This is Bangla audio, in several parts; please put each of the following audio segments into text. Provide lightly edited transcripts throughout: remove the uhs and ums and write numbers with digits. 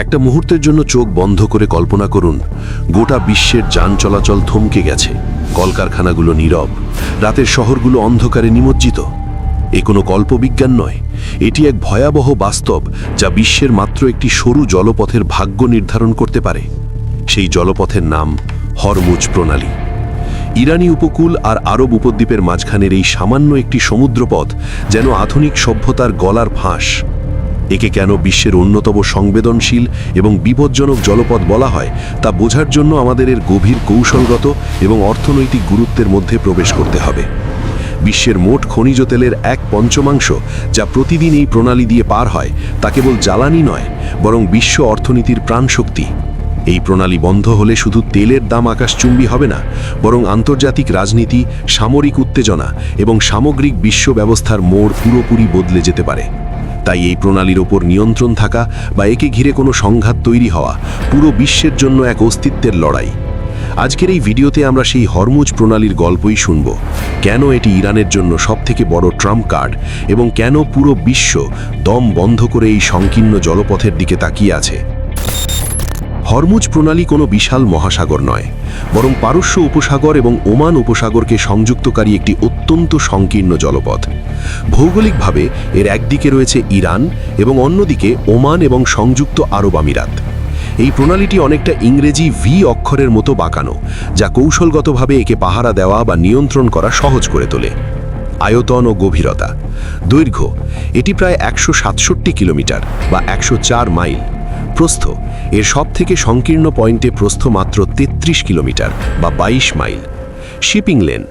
একটা মুহূর্তের জন্য চোখ বন্ধ করে কল্পনা করুন, গোটা বিশ্বের যান চলাচল থমকে গেছে, কলকারখানাগুলো নীরব, রাতের শহরগুলো অন্ধকারে নিমজ্জিত। এ কোনো কল্পবিজ্ঞান নয়, এটি এক ভয়াবহ বাস্তব যা বিশ্বের মাত্র একটি সরু জলপথের ভাগ্য নির্ধারণ করতে পারে। সেই জলপথের নাম হরমুজ প্রণালী। ইরানি উপকূল আর আরব উপদ্বীপের মাঝখানের এই সামান্য একটি সমুদ্রপথ যেন আধুনিক সভ্যতার গলার ফাঁস। একে কেন বিশ্বের অন্যতম সংবেদনশীল এবং বিপজ্জনক জলপথ বলা হয় তা বোঝার জন্য আমাদের এর গভীর কৌশলগত এবং অর্থনৈতিক গুরুত্বের মধ্যে প্রবেশ করতে হবে। বিশ্বের মোট খনিজ তেলের 1/5 যা প্রতিদিন এই প্রণালী দিয়ে পার হয় তা কেবল জ্বালানি নয়, বরং বিশ্ব অর্থনীতির প্রাণশক্তি। এই প্রণালী বন্ধ হলে শুধু তেলের দাম আকাশচুম্বী হবে না, বরং আন্তর্জাতিক রাজনীতি, সামরিক উত্তেজনা এবং সামগ্রিক বিশ্ব ব্যবস্থার মোড় পুরোপুরি বদলে যেতে পারে। তাই এই প্রণালীর ওপর নিয়ন্ত্রণ থাকা বা একে ঘিরে কোনো সংঘাত তৈরি হওয়া পুরো বিশ্বের জন্য এক অস্তিত্বের লড়াই। আজকের এই ভিডিওতে আমরা সেই হরমুজ প্রণালীর গল্পই শুনব, কেন এটি ইরানের জন্য সবথেকে বড় ট্রাম্প কার্ড এবং কেন পুরো বিশ্ব দম বন্ধ করে এই সংকীর্ণ জলপথের দিকে তাকিয়ে আছে। হরমুজ প্রণালী কোনো বিশাল মহাসাগর নয়, বরং পারস্য উপসাগর এবং ওমান উপসাগরকে সংযুক্তকারী একটি অত্যন্ত সংকীর্ণ জলপথ। ভৌগোলিকভাবে এর একদিকে রয়েছে ইরান এবং অন্যদিকে ওমান এবং সংযুক্ত আরব আমিরাত। এই প্রণালীটি অনেকটা ইংরেজি ভি অক্ষরের মতো বাঁকানো, যা কৌশলগতভাবে একে পাহারা দেওয়া বা নিয়ন্ত্রণ করা সহজ করে তোলে। আয়তন ও গভীরতা। দৈর্ঘ্য এটি প্রায় 167 কিলোমিটার বা 104 মাইল। প্রস্থ এর সবথেকে সংকীর্ণ পয়েন্টে প্রস্থ মাত্র 33 কিলোমিটার বা 22 মাইল। Shipping lane.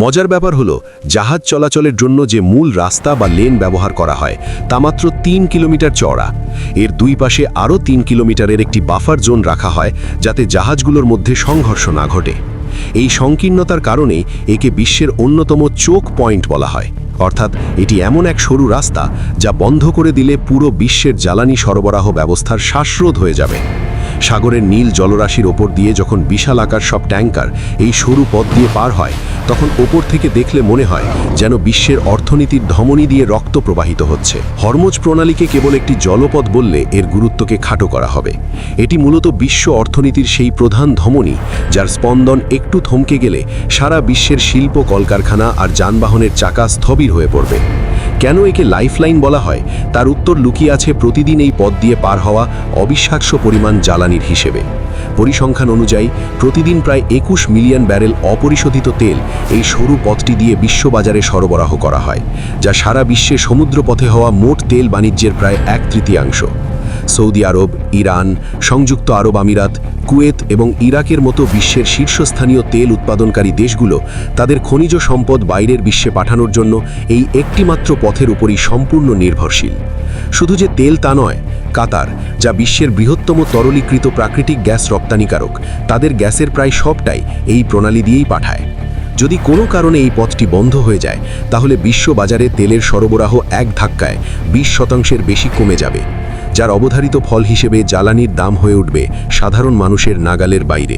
মজার ব্যাপার হলো, জাহাজ চলাচলের জন্য যে মূল রাস্তা বা লেন ব্যবহার করা হয় তা মাত্র 3 কিলোমিটার চওড়া। এর দুই পাশে আরও 3 কিলোমিটারের একটি বাফার জোন রাখা হয় যাতে জাহাজগুলোর মধ্যে সংঘর্ষ না ঘটে। এই সংকীর্ণতার কারণেই একে বিশ্বের অন্যতম চোক পয়েন্ট বলা হয়, অর্থাৎ এটি এমন এক সরু রাস্তা যা বন্ধ করে দিলে পুরো বিশ্বের জ্বালানি সরবরাহ ব্যবস্থার শ্বাসরোধ হয়ে যাবে। সাগরের নীল জলরাশির ওপর দিয়ে যখন বিশাল আকার সব ট্যাঙ্কার এই সরু পথ দিয়ে পার হয়, তখন ওপর থেকে দেখলে মনে হয় যেন বিশ্বের অর্থনীতির ধমনী দিয়ে রক্ত প্রবাহিত হচ্ছে। হরমুজ প্রণালীকে কেবল একটি জলপথ বললে এর গুরুত্বকে খাটো করা হবে। এটি মূলত বিশ্ব অর্থনীতির সেই প্রধান ধমনী যার স্পন্দন একটু থমকে গেলে সারা বিশ্বের শিল্প, কলকারখানা আর যানবাহনের চাকা স্থবির হয়ে পড়বে। কেন একে লাইফলাইন বলা হয় তার উত্তর লুকিয়ে আছে প্রতিদিন এই পথ দিয়ে পার হওয়া অবিশ্বাস্য পরিমাণ জ্বালানির হিসেবে। পরিসংখ্যান অনুযায়ী প্রতিদিন প্রায় 21 মিলিয়ন ব্যারেল অপরিশোধিত তেল এই সরু পথটি দিয়ে বিশ্ববাজারে সরবরাহ করা হয়, যা সারা বিশ্বে সমুদ্রপথে হওয়া মোট তেল বাণিজ্যের প্রায় 1/3। সৌদি আরব, ইরান, সংযুক্ত আরব আমিরাত, কুয়েত এবং ইরাকের মতো বিশ্বের শীর্ষস্থানীয় তেল উৎপাদনকারী দেশগুলো তাদের খনিজ সম্পদ বাইরের বিশ্বে পাঠানোর জন্য এই একটিমাত্র পথের উপরই সম্পূর্ণ নির্ভরশীল। শুধু যে তেল তা নয়, কাতার, যা বিশ্বের বৃহত্তম তরলীকৃত প্রাকৃতিক গ্যাস রপ্তানিকারক, তাদের গ্যাসের প্রায় সবটাই এই প্রণালী দিয়েই পাঠায়। যদি কোনো কারণে এই পথটি বন্ধ হয়ে যায়, তাহলে বিশ্ববাজারে তেলের সরবরাহ এক ধাক্কায় 20% বেশি কমে যাবে, যার অবধারিত ফল হিসেবে জ্বালানির দাম হয়ে উঠবে সাধারণ মানুষের নাগালের বাইরে।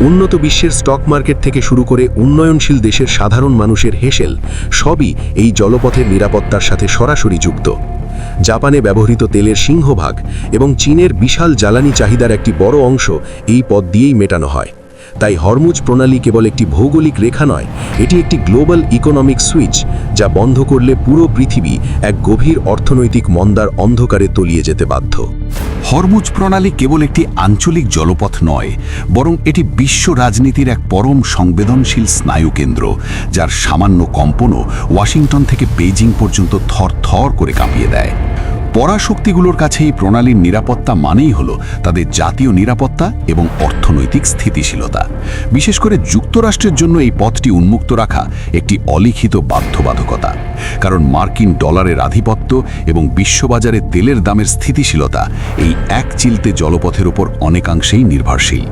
উন্নত বিশ্বের স্টক মার্কেট থেকে শুরু করে উন্নয়নশীল দেশের সাধারণ মানুষের হেসেল সবই এই জলপথের নিরাপত্তার সাথে সরাসরি যুক্ত। জাপানে ব্যবহৃত তেলের সিংহভাগ এবং চীনের বিশাল জ্বালানি চাহিদার একটি বড় অংশ এই পথ দিয়েই মেটানো হয়। তাই হরমুজ প্রণালী কেবল একটি ভৌগোলিক রেখা নয়, এটি একটি গ্লোবাল ইকোনমিক সুইচ, যা বন্ধ করলে পুরো পৃথিবী এক গভীর অর্থনৈতিক মন্দার অন্ধকারে তলিয়ে যেতে বাধ্য। হরমুজ প্রণালী কেবল একটি আঞ্চলিক জলপথ নয়, বরং এটি বিশ্ব রাজনীতির এক পরম সংবেদনশীল স্নায়ুকেন্দ্র, যার সামান্য কম্পনও ওয়াশিংটন থেকে বেইজিং পর্যন্ত থরথর করে কাঁপিয়ে দেয়। পরাশক্তিগুলোর কাছে এই প্রণালীর নিরাপত্তা মানেই হলো তাদের জাতীয় নিরাপত্তা এবং অর্থনৈতিক স্থিতিশীলতা। বিশেষ করে যুক্তরাষ্ট্রের জন্য এই পথটি উন্মুক্ত রাখা একটি অলিখিত বাধ্যবাধকতা, কারণ মার্কিন ডলারের আধিপত্য এবং বিশ্ববাজারে তেলের দামের স্থিতিশীলতা এই এক চিলতে জলপথের উপর অনেকাংশেই নির্ভরশীল।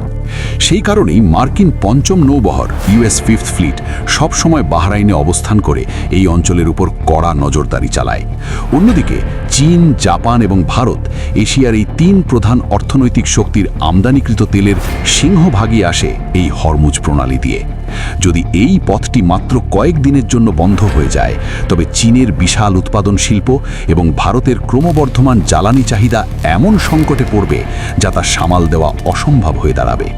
সেই কারণেই মার্কিন পঞ্চম নৌবহর ইউএস ফিফথ ফ্লিট সবসময় বাহরাইনে অবস্থান করে এই অঞ্চলের উপর কড়া নজরদারি চালায়। অন্যদিকে চীন, জাপান এবং ভারত এশিয়ার এই 3 প্রধান অর্থনৈতিক শক্তির আমদানিকৃত তেলের সিংহভাগই আসে এই হরমুজ প্রণালী দিয়ে। যদি এই পথটি মাত্র কয়েক দিনের জন্য বন্ধ হয়ে যায় তবে চীনের বিশাল উৎপাদন শিল্প এবং ভারতের ক্রমবর্ধমান জ্বালানি চাহিদা এমন সংকটে পড়বে যা তা সামাল দেওয়া অসম্ভব হয়ে দাঁড়াবে।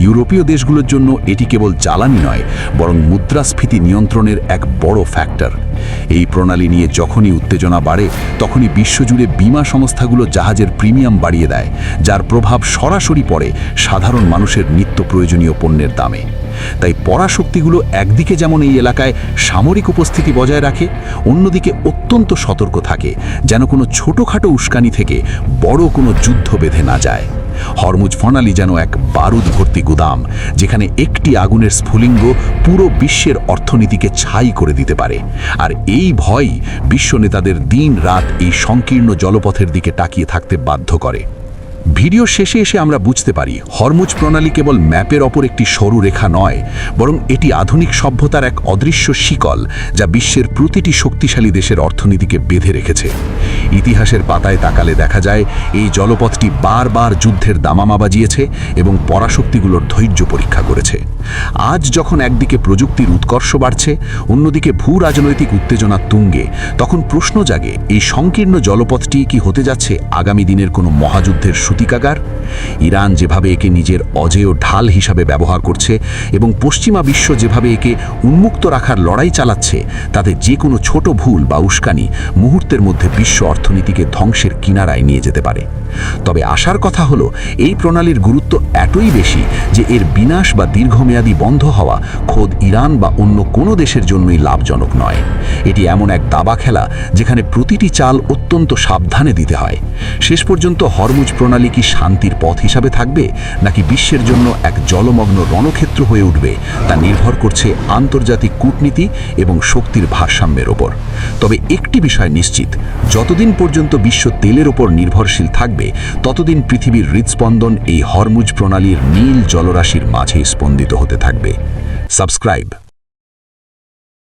ইউরোপীয় দেশগুলোর জন্য এটি কেবল জ্বালানি নয়, বরং মুদ্রাস্ফীতি নিয়ন্ত্রণের এক বড় ফ্যাক্টর। এই প্রণালী নিয়ে যখনই উত্তেজনা বাড়ে তখনই বিশ্বজুড়ে বীমা সংস্থাগুলো জাহাজের প্রিমিয়াম বাড়িয়ে দেয়, যার প্রভাব সরাসরি পড়ে সাধারণ মানুষের নিত্য প্রয়োজনীয় পণ্যের দামে। তাই পরাশক্তিগুলো একদিকে যেমন এই এলাকায় সামরিক উপস্থিতি বজায় রাখে, অন্যদিকে অত্যন্ত সতর্ক থাকে যেন কোনো ছোটোখাটো উস্কানি থেকে বড় কোনো যুদ্ধ বেঁধে না যায়। হরমুজ প্রণালী যেন এক বারুদ ভর্তি গুদাম, যেখানে একটি আগুনের স্ফুলিঙ্গ পুরো বিশ্বের অর্থনীতিকে ছাই করে দিতে পারে। আর এই ভয়ই বিশ্ব নেতাদের দিন রাত এই সংকীর্ণ জলপথের দিকে তাকিয়ে থাকতে বাধ্য করে। ভিডিও শেষে এসে আমরা বুঝতে পারি হরমুজ প্রণালী কেবল ম্যাপের ওপর একটি সরু রেখা নয়, বরং এটি আধুনিক সভ্যতার এক অদৃশ্য শিকল যা বিশ্বের প্রতিটি শক্তিশালী দেশের অর্থনীতিকে বেঁধে রেখেছে। ইতিহাসের পাতায় তাকালে দেখা যায় এই জলপথটি বারবার যুদ্ধের দামামা বাজিয়েছে এবং পরাশক্তিগুলোর ধৈর্য পরীক্ষা করেছে। আজ যখন একদিকে প্রযুক্তির উৎকর্ষ বাড়ছে, অন্যদিকে ভূ রাজনৈতিক উত্তেজনা তুঙ্গে, তখন প্রশ্ন জাগে এই সংকীর্ণ জলপথটি কি হতে যাচ্ছে আগামী দিনের কোনো মহাযুদ্ধের সূতিকাগার? ইরান যেভাবে একে নিজের অজেয় ঢাল হিসাবে ব্যবহার করছে এবং পশ্চিমা বিশ্ব যেভাবে একে উন্মুক্ত রাখার লড়াই চালাচ্ছে, তাতে যে কোনো ছোট ভুল বা উস্কানি মুহূর্তের মধ্যে বিশ্ব অর্থনীতিকে ধ্বংসের কিনারায় নিয়ে যেতে পারে। তবে আশার কথা হলো এই প্রণালীর গুরুত্ব এতই বেশি যে এর বিনাশ বা দীর্ঘমেয়াদী বন্ধ হওয়া খোদ ইরান বা অন্য কোনো দেশের জন্যই লাভজনক নয়। এটি এমন এক দাবা খেলা যেখানে প্রতিটি চাল অত্যন্ত সাবধানে দিতে হয়। শেষ পর্যন্ত হরমুজ প্রণালী কি শান্তির পথ হিসাবে থাকবে, নাকি বিশ্বের জন্য এক জলমগ্ন রণক্ষেত্র হয়ে উঠবে, তা নির্ভর করছে আন্তর্জাতিক কূটনীতি এবং শক্তির ভারসাম্যের ওপর। তবে একটি বিষয় নিশ্চিত, যতদিন পর্যন্ত বিশ্ব তেলের ওপর নির্ভরশীল থাকবে ততদিন পৃথিবীর হৃদস্পন্দন এই হরমুজ প্রণালীর নীল জলরাশির মাঝে স্পন্দিত হতে থাকবে। সাবস্ক্রাইব।